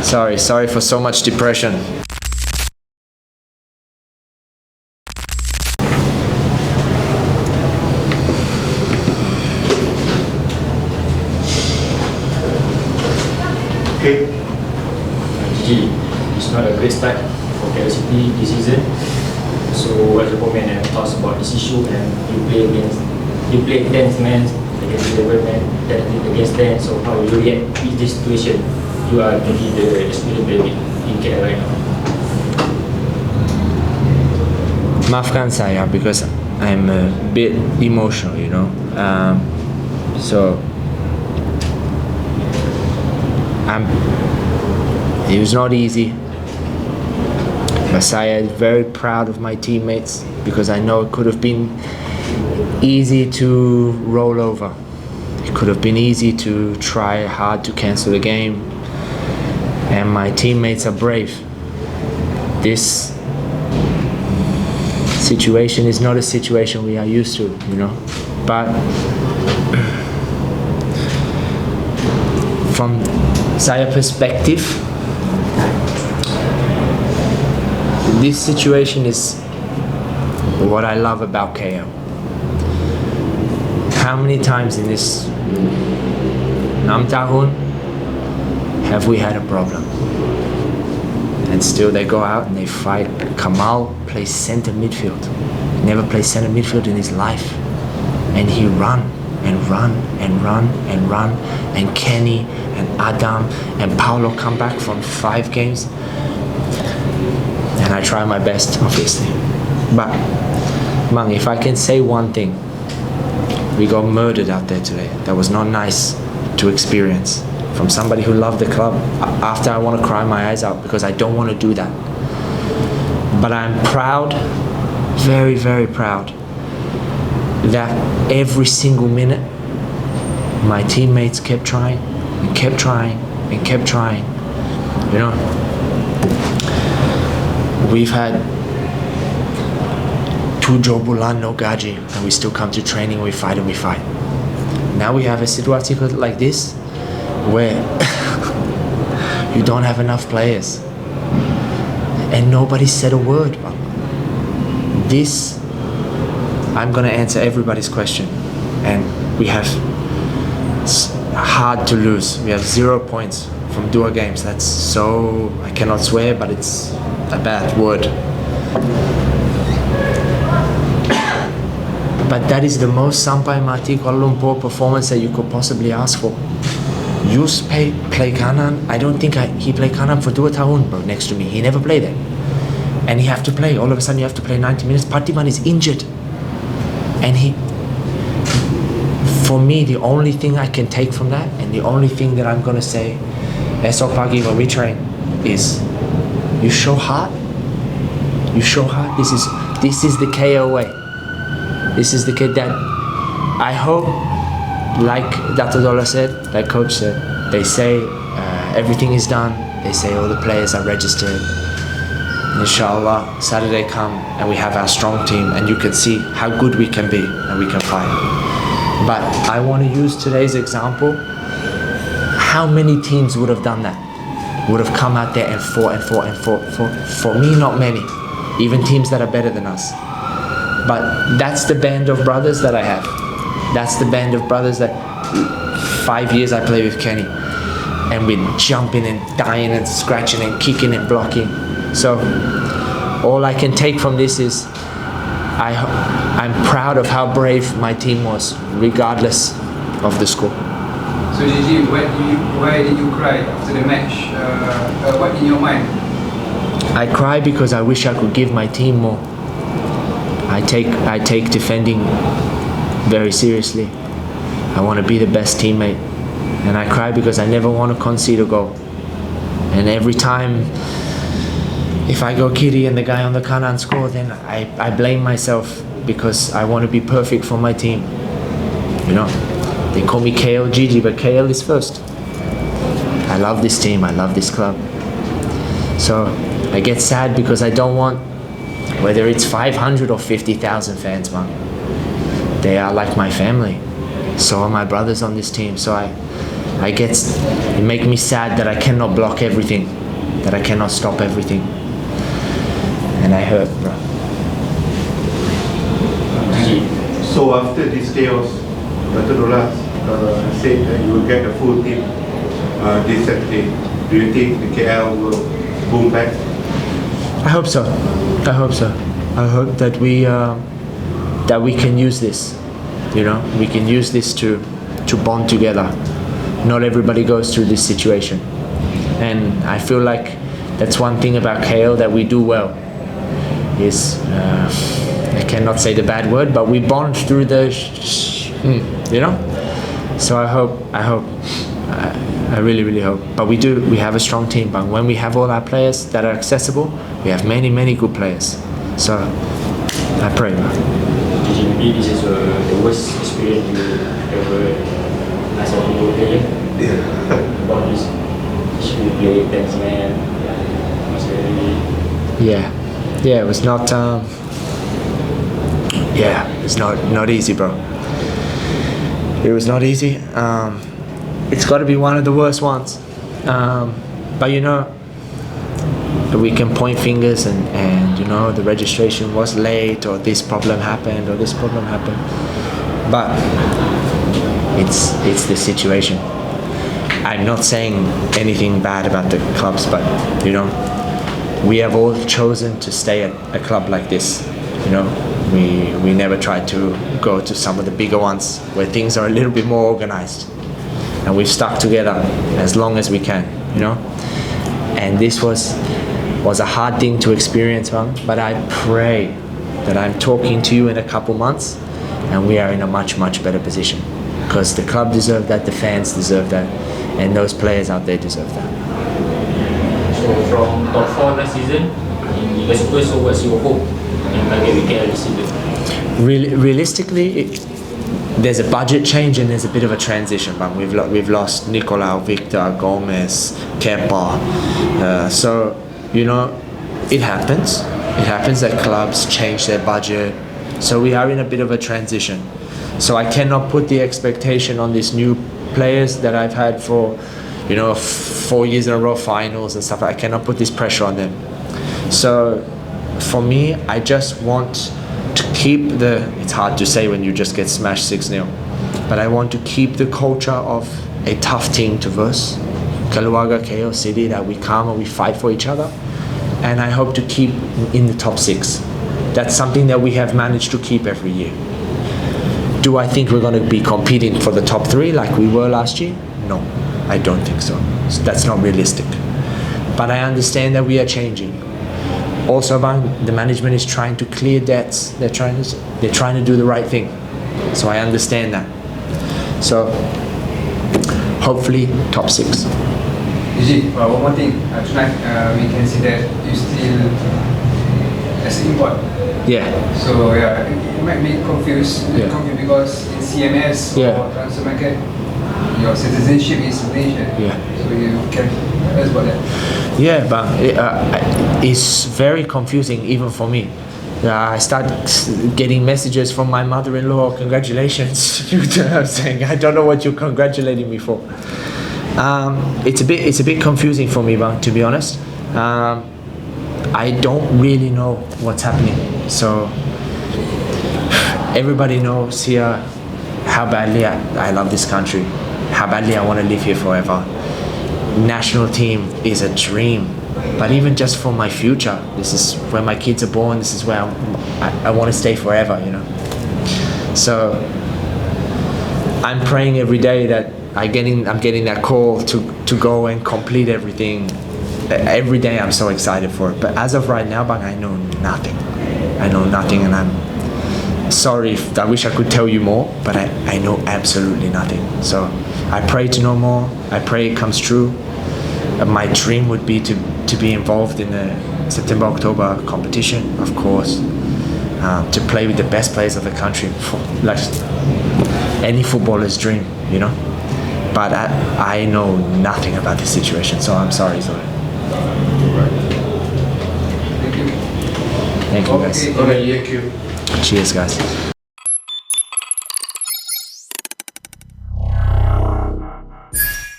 Sorry for so much depression. Okay. Gigi, it's not a great start for KL City this season. So what's your comment and thoughts about this issue? And you play 10 men against 11 men, 10 against 10. So how will you react with this situation? You are maybe the experienced player in KL right now. Maafkan saya because I'm a bit emotional, you know. It was not easy. Masaya is very proud of my teammates because I know it could have been easy to roll over. It could have been easy to try hard to cancel the game. And my teammates are brave. This situation is not a situation we are used to, you know. But from saya perspective, this situation is what I love about KL. How many times in this 6 tahun have we had a problem? And still they go out and they fight. Kamal plays center midfield. Never played center midfield in his life. And he run and run and run and run. And Kenny and Adam and Paulo come back from 5 games. And I try my best, obviously. But, Mang, if I can say one thing, we got murdered out there today. That was not nice to experience. From somebody who loved the club. After I want to cry my eyes out because I don't want to do that. But I'm proud, very, very proud, that every single minute my teammates kept trying and kept trying and kept trying. You know, we've had 2 bulan no gaji and we still come to training, we fight and we fight. Now we have a situation like this where you don't have enough players and nobody said a word. This, I'm gonna answer everybody's question, and we have hard to lose. We have 0 points from 2 games. That's so, I cannot swear, but it's a bad word. But that is the most sampai mati Kuala Lumpur performance that you could possibly ask for. Yus play kanan. I don't think he played kanan for 2 tahun, bro, next to me. He never played it. And he have to play. All of a sudden you have to play 90 minutes. Patiman is injured. And for me, the only thing I can take from that, and the only thing that I'm going to say, esok pagi when we train, is you show heart. You show heart. This is the KO way. This is the kid that I hope, like Dr. Dola said, like Coach said, they say everything is done. They say all the players are registered. Inshallah, Saturday come and we have our strong team and you can see how good we can be and we can fight. But I want to use today's example. How many teams would have done that? Would have come out there and fought and fought and fought. For me, not many. Even teams that are better than us. But that's the band of brothers that I have. That's the band of brothers that 5 years I play with Kenny. And we're jumping and dying and scratching and kicking and blocking. So all I can take from this is I'm proud of how brave my team was, regardless of the score. So Gigi, why did you cry after the match? What in your mind? I cry because I wish I could give my team more. I take defending very seriously. I want to be the best teammate. And I cry because I never want to concede a goal. And every time, if I go kitty and the guy on the kanan score, then I blame myself because I want to be perfect for my team. You know, they call me KL Gigi, but KL is first. I love this team, I love this club. So I get sad because I don't want, whether it's 500 or 50,000 fans, man. They are like my family. So are my brothers on this team. So it makes me sad that I cannot block everything, that I cannot stop everything, and I hurt, bro. So after this chaos, Dr. Dola said that you will get a full team this Saturday. Do you think the KL will boom back? I hope so. I hope so. I hope that we can use this. You know, we can use this to bond together. Not everybody goes through this situation, and I feel like that's one thing about KL that we do well. Is I cannot say the bad word, but we bond through the you know. So I really hope. But we have a strong team. But when we have all our players that are accessible, we have many good players. So I pray. Maybe this is the worst experience you ever as a football player. Yeah. About this, you play 10 man. Was very... Yeah, it was not. It's not easy, bro. It was not easy. It's got to be one of the worst ones. But you know, we can point fingers and you know, the registration was late, or this problem happened, or this problem happened. But it's the situation. I'm not saying anything bad about the clubs, but you know, we have all chosen to stay at a club like this. You know, we never tried to go to some of the bigger ones where things are a little bit more organized, and we've stuck together as long as we can. You know, and this was a hard thing to experience, man. But I pray that I'm talking to you in a couple months, and we are in a much better position, because the club deserve that, the fans deserve that, and those players out there deserve that. So from top 4 last season in Liga Super, so what's your hope in pelbagai KL this season? Realistically, there's a budget change and there's a bit of a transition. But we've lost Nicolau, Victor, Gomez, Kepa. So you know, it happens. It happens that clubs change their budget. So we are in a bit of a transition. So I cannot put the expectation on these new players that I've had for, you know, 4 years in a row, finals and stuff. I cannot put this pressure on them. So for me, I just want to keep it's hard to say when you just get smashed 6-0, but I want to keep the culture of a tough team to verse. Keluarga, KL City, that we come and we fight for each other. And I hope to keep in the top 6. That's something that we have managed to keep every year. Do I think we're going to be competing for the top 3 like we were last year? No, I don't think so. That's not realistic. But I understand that we are changing. Also, the management is trying to clear debts. They're trying to do the right thing. So I understand that. So hopefully top 6. One more thing. Tonight we can see that you still as an import. Yeah. So yeah, it might be confused because in CMS or transfer market, your citizenship is Malaysian. Yeah. So you can tell us about that. Yeah, but it's very confusing even for me. I start getting messages from my mother-in-law. Congratulations! I'm saying, I don't know what you're congratulating me for. It's a bit confusing for me, but to be honest, I don't really know what's happening. So everybody knows here how badly I love this country, how badly I want to live here forever. National team is a dream, but even just for my future, this is where my kids are born. This is where I want to stay forever, you know. So I'm praying every day that I'm getting that call to go and complete everything. Every day I'm so excited for it. But as of right now, I know nothing. I know nothing, and I'm sorry. I wish I could tell you more, but I know absolutely nothing. So I pray to know more. I pray it comes true. My dream would be to be involved in the September-October competition, of course. To play with the best players of the country, like any footballer's dream, you know. But I know nothing about this situation, so I'm sorry. Thank you guys. Okay, thank you. Cheers, guys.